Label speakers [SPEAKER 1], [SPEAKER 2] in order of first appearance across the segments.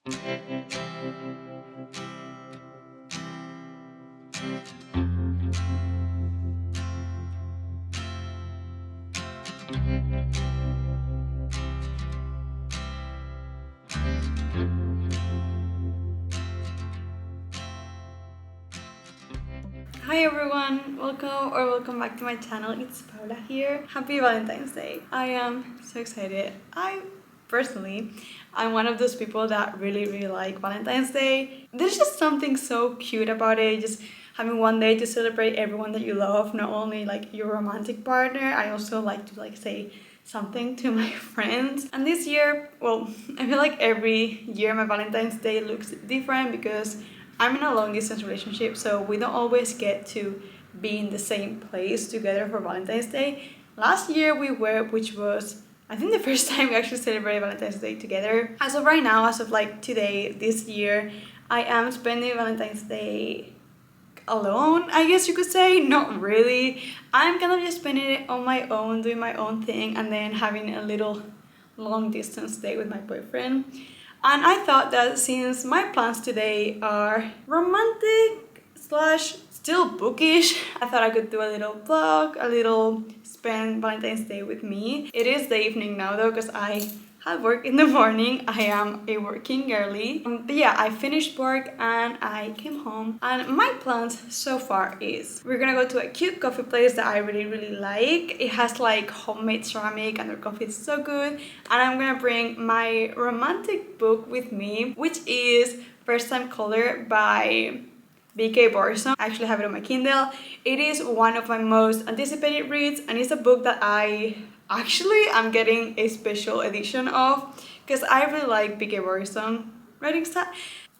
[SPEAKER 1] Hi everyone, welcome back to my channel. It's Paula here. Happy Valentine's Day. I am so excited. I'm one of those people that really like Valentine's Day. There's just something so cute about it, just having one day to celebrate everyone that you love, not only like your romantic partner. I also like to say something to my friends. And this year, well, I feel like every year my Valentine's Day looks different because I'm in a long distance relationship, so we don't always get to be in the same place together for Valentine's Day. Last year we were, which was I think the first time we actually celebrated Valentine's Day together. As of right now, as of like today, this year, I am spending Valentine's Day alone, I guess you could say. Not really. I'm kind of just spending it on my own, doing my own thing, and then having a little long distance day with my boyfriend. And I thought that since my plans today are romantic slash still bookish, I thought I could do a little vlog, a little spend Valentine's Day with me. It is the evening now though, because I have work in the morning. I am a working girly. But yeah, I finished work and I came home. And my plans so far is we're gonna go to a cute coffee place that I really like. It has like homemade ceramic and their coffee is so good. And I'm gonna bring my romantic book with me, which is First Time Color by B.K. Borson. I actually have it on my Kindle. It is one of my most anticipated reads, and it's a book that I'm getting a special edition of because I really like B.K. Borson writing style.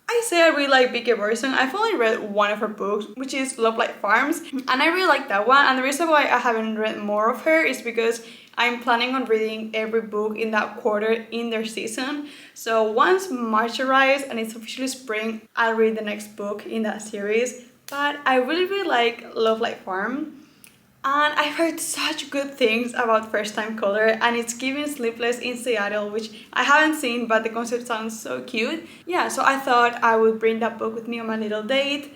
[SPEAKER 1] I say I really like B.K. Borson. I've only read one of her books, which is Love Like Farms, and I really like that one. And the reason why I haven't read more of her is because I'm planning on reading every book in that quarter in their season. So once March arrives and it's officially spring, I'll read the next book in that series. But I really like Love Like Farm. And I've heard such good things about First Time Color, and it's giving Sleepless in Seattle, which I haven't seen, but the concept sounds so cute. Yeah, so I thought I would bring that book with me on my little date.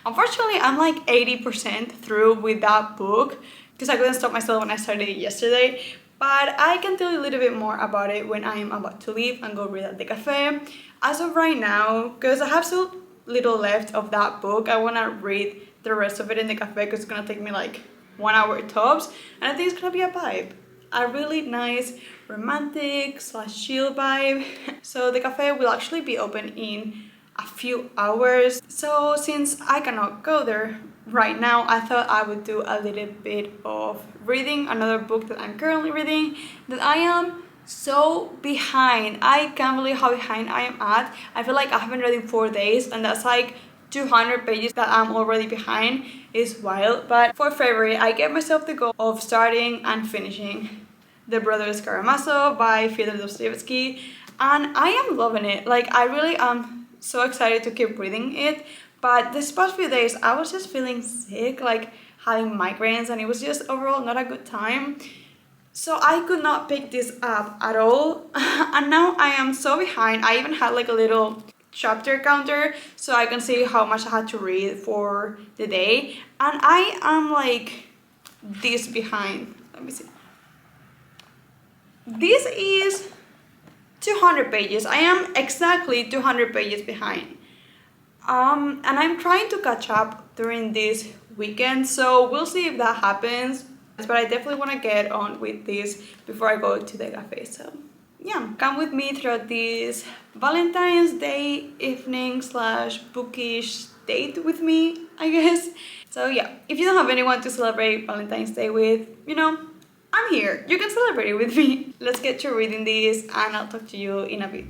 [SPEAKER 1] Unfortunately, I'm like 80% through with that book because I couldn't stop myself when I started it yesterday. But I can tell you a little bit more about it when I'm about to leave and go read at the cafe. As of right now, because I have so little left of that book, I want to read the rest of it in the cafe because it's going to take me like 1 hour tops, and I think it's gonna be a vibe. A really nice romantic slash chill vibe. So the cafe will actually be open in a few hours. So since I cannot go there right now, I thought I would do a little bit of reading another book that I'm currently reading that I am so behind. I can't believe how behind I am at. I feel like I haven't read in 4 days, and that's like 200 pages that I'm already behind. Is wild. But for February, I gave myself the goal of starting and finishing The Brothers Karamazov by Fyodor Dostoevsky, and I am loving it. Like, I really am so excited to keep reading it. But this past few days, I was just feeling sick, like having migraines, and it was just overall not a good time. So I could not pick this up at all. And now I am so behind. I even had like a little chapter counter so I can see how much I had to read for the day, and I am like this behind. Let me see. This is 200 pages. I am exactly 200 pages behind. And I'm trying to catch up during this weekend, so we'll see if that happens. But I definitely want to get on with this before I go to the cafe. So yeah, come with me throughout this Valentine's Day evening slash bookish date with me, I guess. So yeah, if you don't have anyone to celebrate Valentine's Day with, I'm here. You can celebrate it with me. Let's get to reading this, and I'll talk to you in a bit.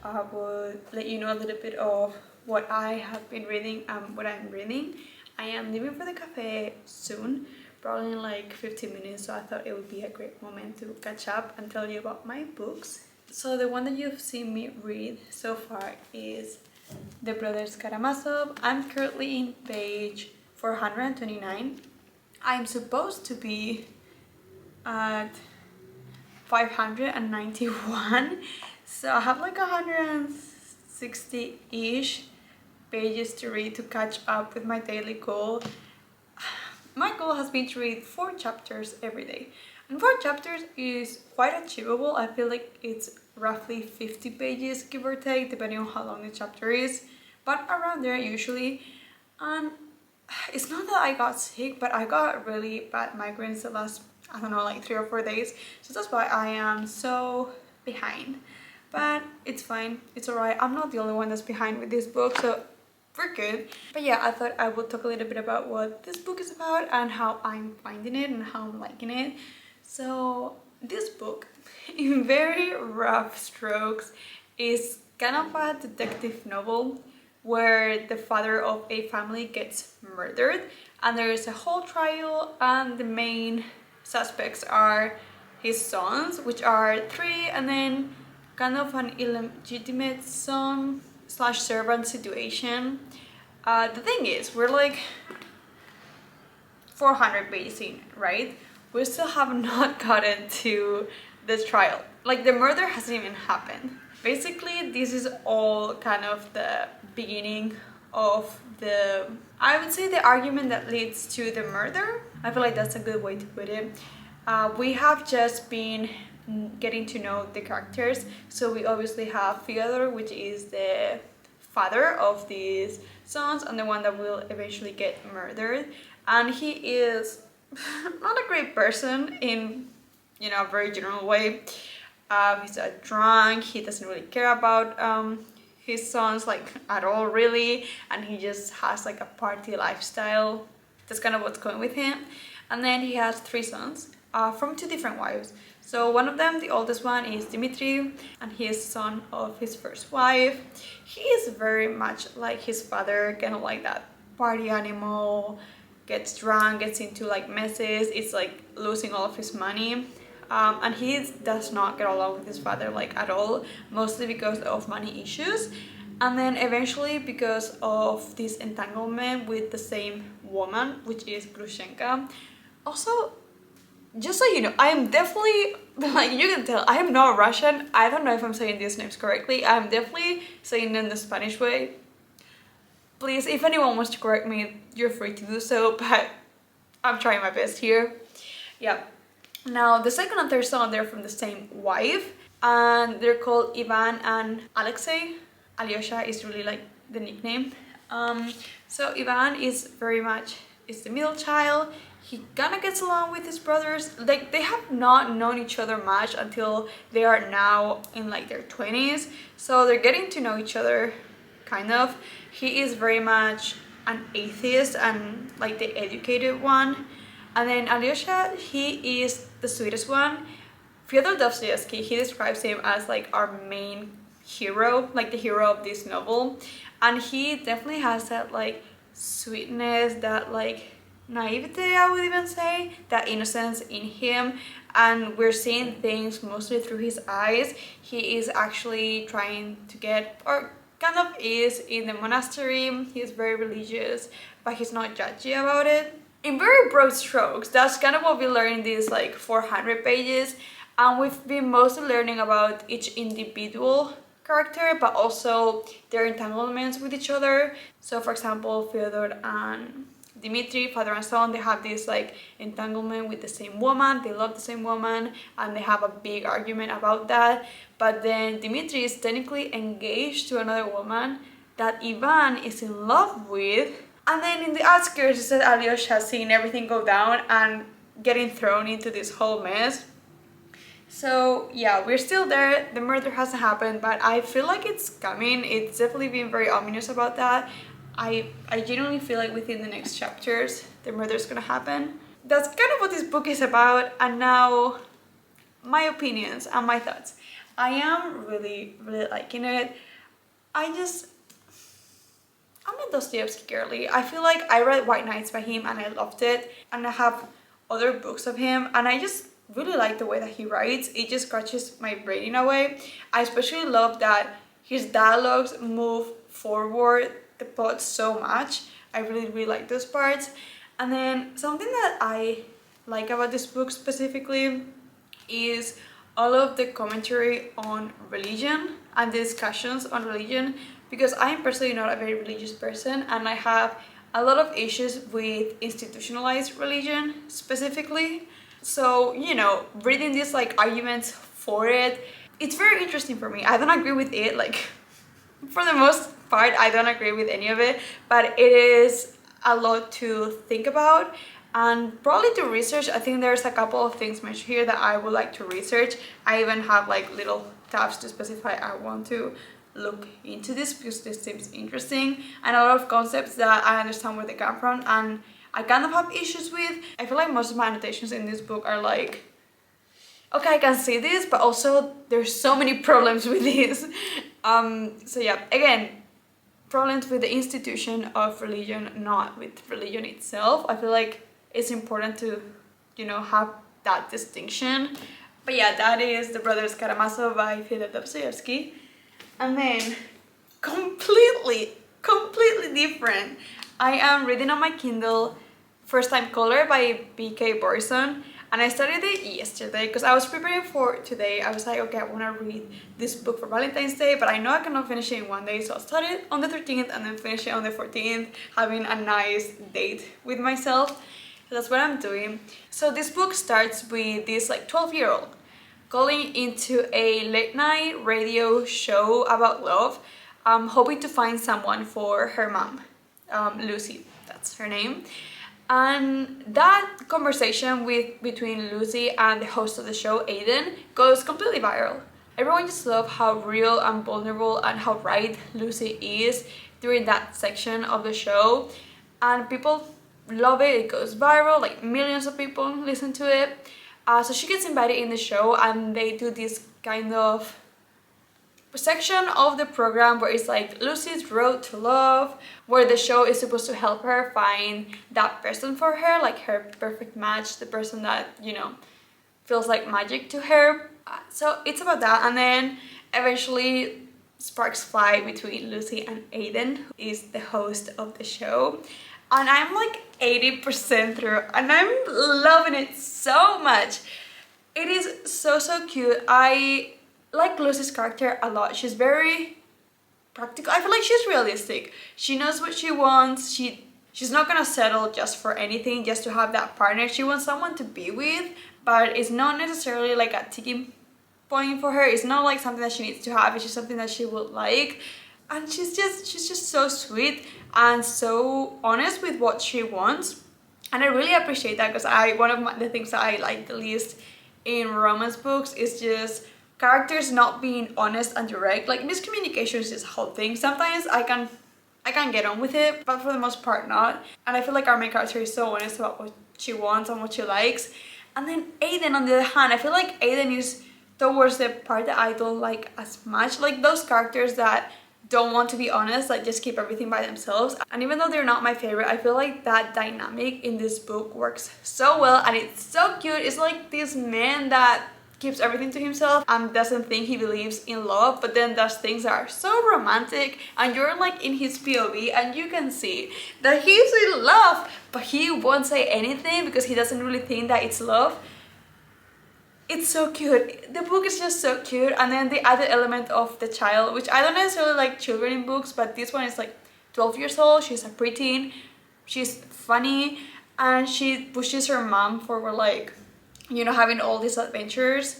[SPEAKER 1] I would let you know a little bit of what I have been reading and what I'm reading. I am leaving for the cafe soon, probably in like 15 minutes, so I thought it would be a great moment to catch up and tell you about my books. So the one that you've seen me read so far is The Brothers Karamazov. I'm currently in page 429. I'm supposed to be at 591, so I have like 160-ish pages to read to catch up with my daily goal. My goal has been to read 4 chapters every day, and 4 chapters is quite achievable. I feel like it's roughly 50 pages, give or take, depending on how long the chapter is, but around there usually. And it's not that I got sick, but I got really bad migraines the last, I don't know, like 3 or 4 days, so that's why I am so behind. But it's fine, it's alright. I'm not the only one that's behind with this book, so we're good. But yeah, I thought I would talk a little bit about what this book is about and how I'm finding it and how I'm liking it. So this book, in very rough strokes, is kind of a detective novel where the father of a family gets murdered and there is a whole trial, and the main suspects are his sons, which are 3, and then kind of an illegitimate son slash servant situation. The thing is, we're like 400 pages in, right? We still have not gotten to this trial. Like, the murder hasn't even happened. Basically, this is all kind of the beginning of the, I would say, the argument that leads to the murder. I feel like that's a good way to put it. We have just been getting to know the characters. So we obviously have Fyodor, which is the father of these sons and the one that will eventually get murdered. And he is not a great person in, you know, a very general way. He's a drunk, he doesn't really care about his sons like at all really, and he just has like a party lifestyle. That's kind of what's going with him. And then he has 3 sons from 2 different wives. So one of them, the oldest one, is Dmitri, and he is son of his first wife. He is very much like his father, kind of like that party animal, gets drunk, gets into like messes, it's like losing all of his money. And he does not get along with his father like at all, mostly because of money issues. And then eventually because of this entanglement with the same woman, which is Grushenka. Also, just so you know, I am definitely, like you can tell, I am not Russian. I don't know if I'm saying these names correctly. I'm definitely saying them the Spanish way. Please, if anyone wants to correct me, you're free to do so, but I'm trying my best here. Yeah. Now, the second and third son, they're from the same wife, and they're called Ivan and Alexei. Alyosha is really like the nickname. So Ivan is very much the middle child. He kind of gets along with his brothers. Like, they have not known each other much until they are now in like their 20s. So they're getting to know each other, kind of. He is very much an atheist and like the educated one. And then Alyosha, he is the sweetest one. Fyodor Dostoevsky, he describes him as like our main hero, like the hero of this novel. And he definitely has that like sweetness, that like naivete, I would even say, that innocence in him. And we're seeing things mostly through his eyes. He is actually trying to get, or kind of is, in the monastery. He's very religious, but he's not judgy about it. In very broad strokes, that's kind of what we learn in these like 400 pages, and we've been mostly learning about each individual character, but also their entanglements with each other. So for example, Fyodor and Dmitri, father and son, they have this like entanglement with the same woman. They love the same woman and they have a big argument about that. But then Dmitri is technically engaged to another woman that Ivan is in love with. And then in the outskirts, it says Alyosha has seen everything go down and getting thrown into this whole mess. So yeah, we're still there. The murder hasn't happened, but I feel like it's coming. It's definitely been very ominous about that. I genuinely feel like within the next chapters, the murder's gonna happen. That's kind of what this book is about. And now, my opinions and my thoughts. I am really, really liking it. I'm a Dostoevsky girly. I feel like I read White Nights by him and I loved it. And I have other books of him and I just really like the way that he writes. It just scratches my brain in a way. I especially love that his dialogues move forward the plot so much. I really, really like those parts. And then something that I like about this book specifically is all of the commentary on religion and the discussions on religion, because I am personally not a very religious person and I have a lot of issues with institutionalized religion specifically. So, you know, reading these like arguments for it, it's very interesting for me. I don't agree with it, like for the most part I don't agree with any of it, but it is a lot to think about and probably to research. I think there's a couple of things mentioned here that I would like to research. I even have like little tabs to specify I want to look into this because this seems interesting, and a lot of concepts that I understand where they come from and I kind of have issues with. I feel like most of my annotations in this book are like, okay, I can see this, but also there's so many problems with this. So yeah, again, problems with the institution of religion, not with religion itself. I feel like it's important to, you know, have that distinction. But yeah, that is The Brothers Karamazov by Fyodor Dostoevsky. And then completely different, I am reading on my Kindle First Time Caller by B.K. Borison, and I started it yesterday because I was preparing for today. I was like, okay, I want to read this book for Valentine's Day, but I know I cannot finish it in one day, so I started on the 13th and then finish it on the 14th, having a nice date with myself. So that's what I'm doing. So this book starts with this like 12-year-old calling into a late night radio show about love, hoping to find someone for her mom, Lucy, that's her name. And that conversation between Lucy and the host of the show, Aiden, goes completely viral. Everyone just loves how real and vulnerable and how right Lucy is during that section of the show, and people love it. It goes viral, like millions of people listen to it. So she gets invited in the show and they do this kind of section of the program where it's like Lucy's Road to Love, where the show is supposed to help her find that person for her, like her perfect match, the person that, you know, feels like magic to her. So it's about that, and then eventually sparks fly between Lucy and Aiden, who is the host of the show. And I'm like 80% through and I'm loving it so much. It is so cute. I like Lucy's character a lot. She's very practical. I feel like she's realistic. She knows what she wants. She's not gonna settle just for anything, just to have that partner. She wants someone to be with, but it's not necessarily like a ticking point for her. It's not like something that she needs to have. It's just something that she would like. And she's just so sweet and so honest with what she wants, and I really appreciate that, because one of the things that I like the least in romance books is just characters not being honest and direct. Like miscommunication is just a whole thing. Sometimes I can get on with it, but for the most part not. And I feel like our main character is so honest about what she wants and what she likes. And then Aiden, on the other hand, I feel like Aiden is towards the part that I don't like as much. Like those characters that don't want to be honest, like just keep everything by themselves. And even though they're not my favorite, I feel like that dynamic in this book works so well and it's so cute. It's like this man that keeps everything to himself and doesn't think he believes in love, but then does things that are so romantic, and you're like in his POV and you can see that he's in love, but he won't say anything because he doesn't really think that it's love. It's so cute. The book is just so cute. And then the added element of the child, which I don't necessarily like children in books, but this one is like 12 years old. She's a preteen. She's funny and she pushes her mom for like, you know, having all these adventures.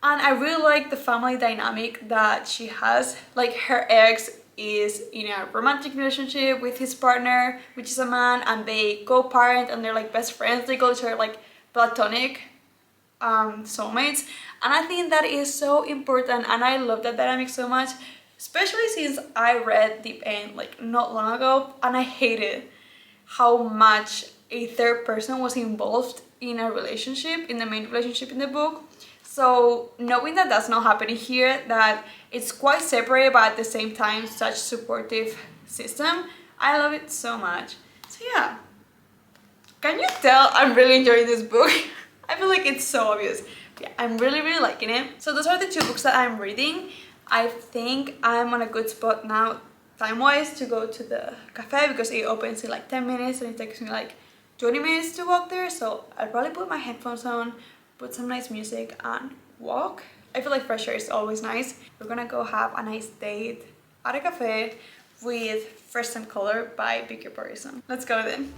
[SPEAKER 1] And I really like the family dynamic that she has. Like her ex is in a romantic relationship with his partner, which is a man, and they co-parent and they're like best friends. They call each other like platonic soulmates, and I think that is so important, and I love that dynamic so much, especially since I read Deep End like not long ago, and I hated how much a third person was involved in a relationship, in the main relationship in the book. So knowing that that's not happening here, that it's quite separated but at the same time such supportive system, I love it so much. So yeah, can you tell I'm really enjoying this book? I feel like it's so obvious. Yeah, I'm really liking it. So those are the 2 books that I'm reading. I think I'm on a good spot now time-wise to go to the cafe because it opens in like 10 minutes and it takes me like 20 minutes to walk there. So I'll probably put my headphones on, put some nice music and walk. I feel like fresh air is always nice. We're gonna go have a nice date at a cafe with First Time Color by Vicky Paulson. Let's go then.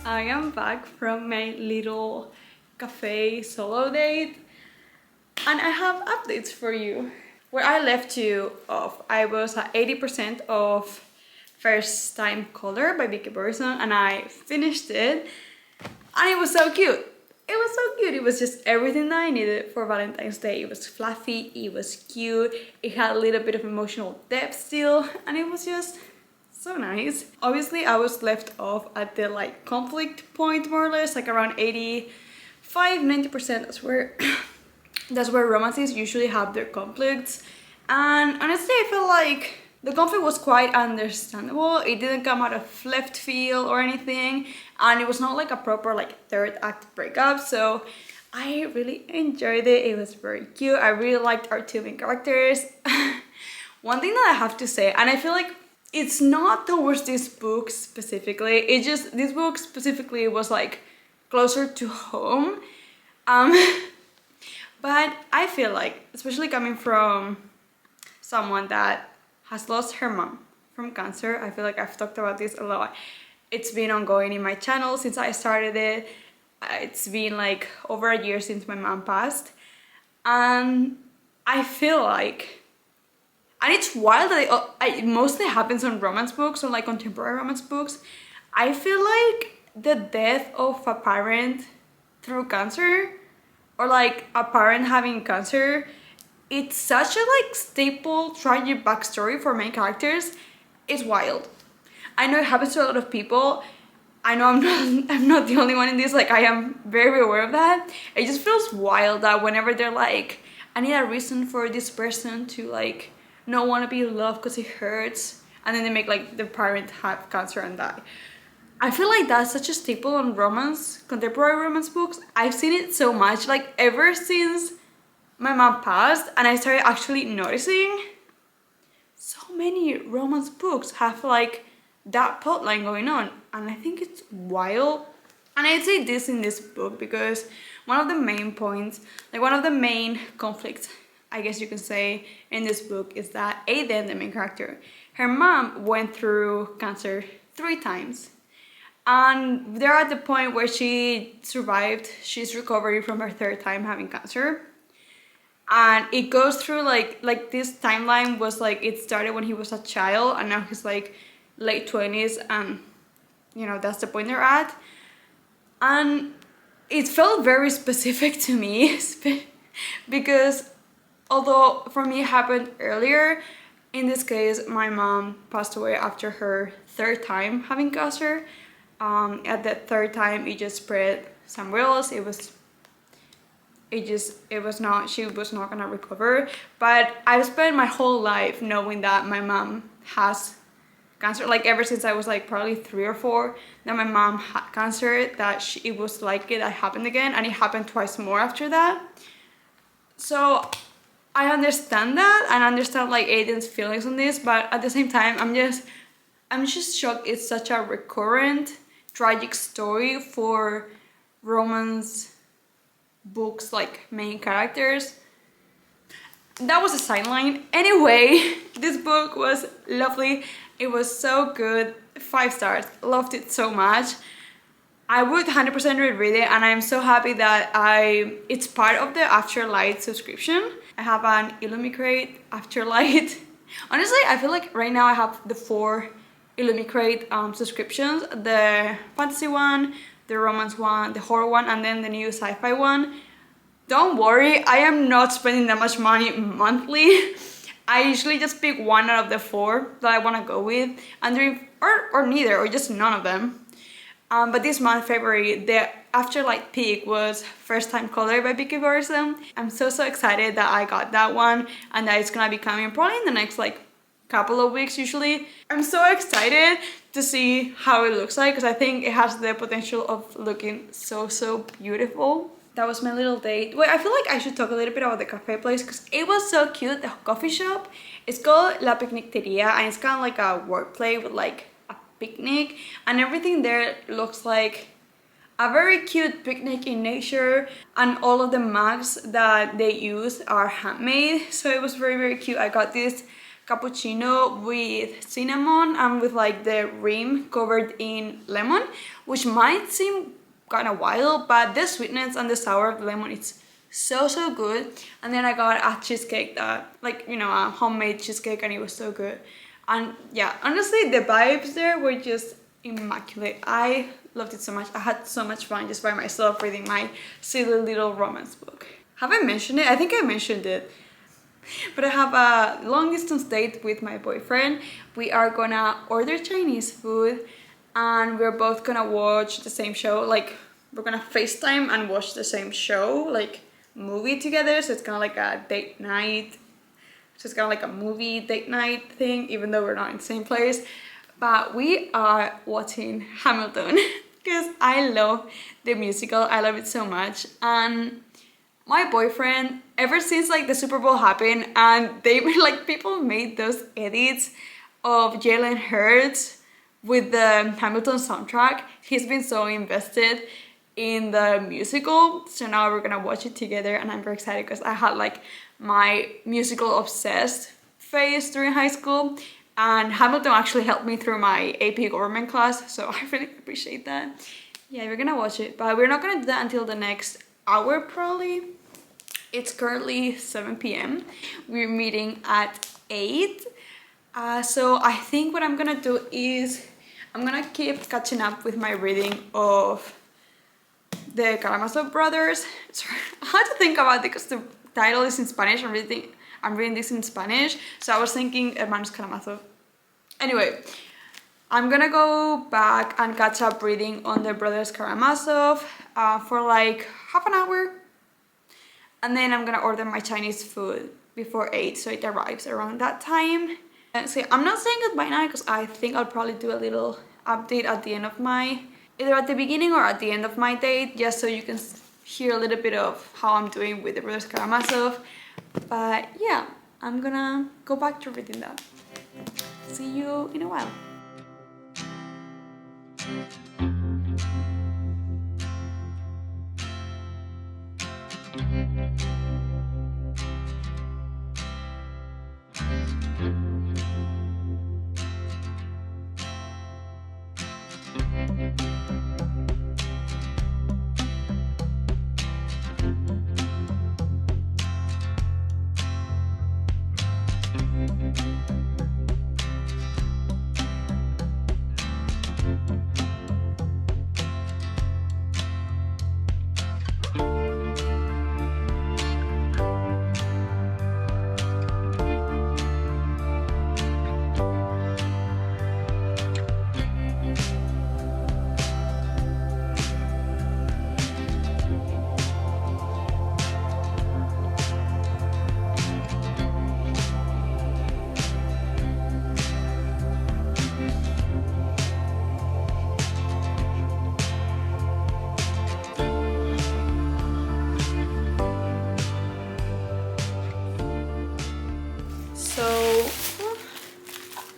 [SPEAKER 1] I am back from my little cafe solo date and I have updates for you. Where I left you off, I was at 80% of First Time Color by Vicky Paulson and I finished it and it was so cute. It was so cute. It was just everything that I needed for Valentine's Day. It was fluffy, it was cute, it had a little bit of emotional depth still, and it was just so nice. Obviously, I was left off at the like conflict point more or less, like around 85–90%. That's where romances usually have their conflicts. And honestly, I feel like the conflict was quite understandable. It didn't come out of left field or anything, and it was not like a proper like third act breakup. So I really enjoyed it. It was very cute. I really liked our 2 main characters. One thing that I have to say, and I feel like it's not towards this book specifically, it just, this book specifically was like closer to home. But I feel like, especially coming from someone that has lost her mom from cancer, I feel like I've talked about this a lot. It's been ongoing in my channel since I started it. It's been like over a year since my mom passed. And I feel like, and it's wild that it mostly happens on romance books, or like contemporary romance books. I feel like the death of a parent through cancer, or like a parent having cancer, it's such a like staple tragic backstory for main characters. It's wild. I know it happens to a lot of people. I know I'm not the only one in this, like I am very aware of that. It just feels wild that whenever they're like, I need a reason for this person to like not want to be loved because it hurts, and then they make like the parent have cancer and die. I feel like that's such a staple on romance, contemporary romance books. I've seen it so much, like ever since my mom passed and I started actually noticing so many romance books have like that plotline going on, and I think it's wild. And I'd say this in this book because one of the main points, like one of the main conflicts, I guess you can say, in this book is that Aiden, the main character, her mom went through cancer 3 times. And they're at the point where she survived, she's recovering from her 3rd time having cancer. And it goes through like this timeline was like, it started when he was a child and now he's like late 20s and you know, that's the point they're at. And it felt very specific to me because although for me it happened earlier, in this case my mom passed away after her third time having cancer. At that third time it just spread somewhere else. She was not gonna recover. But I've spent my whole life knowing that my mom has cancer, like ever since I was like probably 3 or 4, that my mom had cancer, that it was likely that happened again, and it happened twice more after that. So I understand that, and I understand like Aiden's feelings on this, but at the same time I'm just shocked it's such a recurrent tragic story for romance books, like main characters. That was a sideline. Anyway, this book was lovely. It was so good. 5 stars. Loved it so much. I would 100% reread it, and I'm so happy that it's part of the Afterlight subscription. I have an Illumicrate Afterlight. Honestly, I feel like right now I have the 4 Illumicrate subscriptions. The fantasy one, the romance one, the horror one, and then the new sci-fi one. Don't worry, I am not spending that much money monthly. I usually just pick one out of the 4 that I want to go with, and or neither, or just none of them. But this month, February, the Afterlight pick was First Time Color by Vicky Burson. I'm so excited that I got that one, and that it's gonna be coming probably in the next like couple of weeks usually. I'm so excited to see how it looks like, because I think it has the potential of looking so beautiful. That was my little date. Wait, I feel like I should talk a little bit about the cafe place, because it was so cute. The coffee shop, it's called La Picnicteria, and it's kind of like a wordplay with like a picnic, and everything there looks like a very cute picnic in nature, and all of the mugs that they use are handmade, so it was very cute. I got this cappuccino with cinnamon and with like the rim covered in lemon, which might seem kind of wild, but the sweetness and the sour of the lemon, it's so good. And then I got a cheesecake, that like, you know, a homemade cheesecake, and it was so good. And yeah, honestly, the vibes there were just immaculate. I loved it so much. I had so much fun just by myself reading my silly little romance book. Have I mentioned it? I think I mentioned it. But I have a long distance date with my boyfriend. We are gonna order Chinese food, and we're both gonna watch the same show. Like, we're gonna FaceTime and watch the same show, like movie together. So it's kind of like a date night. So it's kind of like a movie date night thing, even though we're not in the same place. But we are watching Hamilton because I love the musical. I love it so much. And my boyfriend, ever since like the Super Bowl happened, and they were like, people made those edits of Jalen Hurts with the Hamilton soundtrack, he's been so invested in the musical. So now we're gonna watch it together, and I'm very excited because I had like my musical obsessed phase during high school, and Hamilton actually helped me through my AP government class, so I really appreciate that. Yeah, we're gonna watch it, but we're not gonna do that until the next hour probably. It's currently 7 p.m. We're meeting at 8. So I think what I'm gonna do is I'm gonna keep catching up with my reading of the Karamazov brothers. It's hard to think about it because the title is in Spanish. I'm reading this in Spanish, so I was thinking Hermanos Karamazov. Anyway, I'm gonna go back and catch up reading on the brothers Karamazov for like half an hour, and then I'm gonna order my Chinese food before 8, so it arrives around that time. So I'm not saying goodbye now because I think I'll probably do a little update at the end of either at the beginning or at the end of my date, just so you can hear a little bit of how I'm doing with the brothers Karamazov. But yeah, I'm gonna go back to reading that. See you in a while.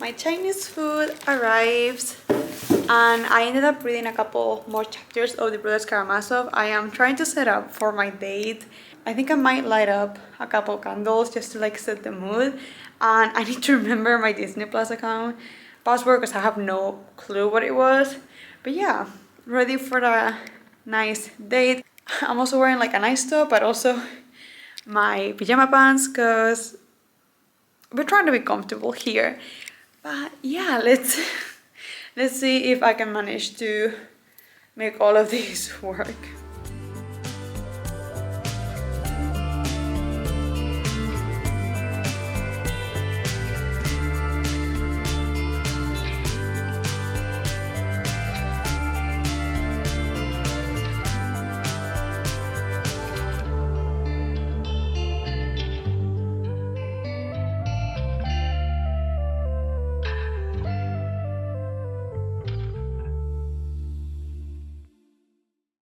[SPEAKER 1] my Chinese food arrived and I ended up reading a couple more chapters of the Brothers Karamazov. I am trying to set up for my date. I think I might light up a couple candles just to like set the mood, and I need to remember my Disney Plus account password because I have no clue what it was. But yeah, ready for a nice date. I'm also wearing like a nice top but also my pajama pants because we're trying to be comfortable here. But yeah, let's see if I can manage to make all of these work.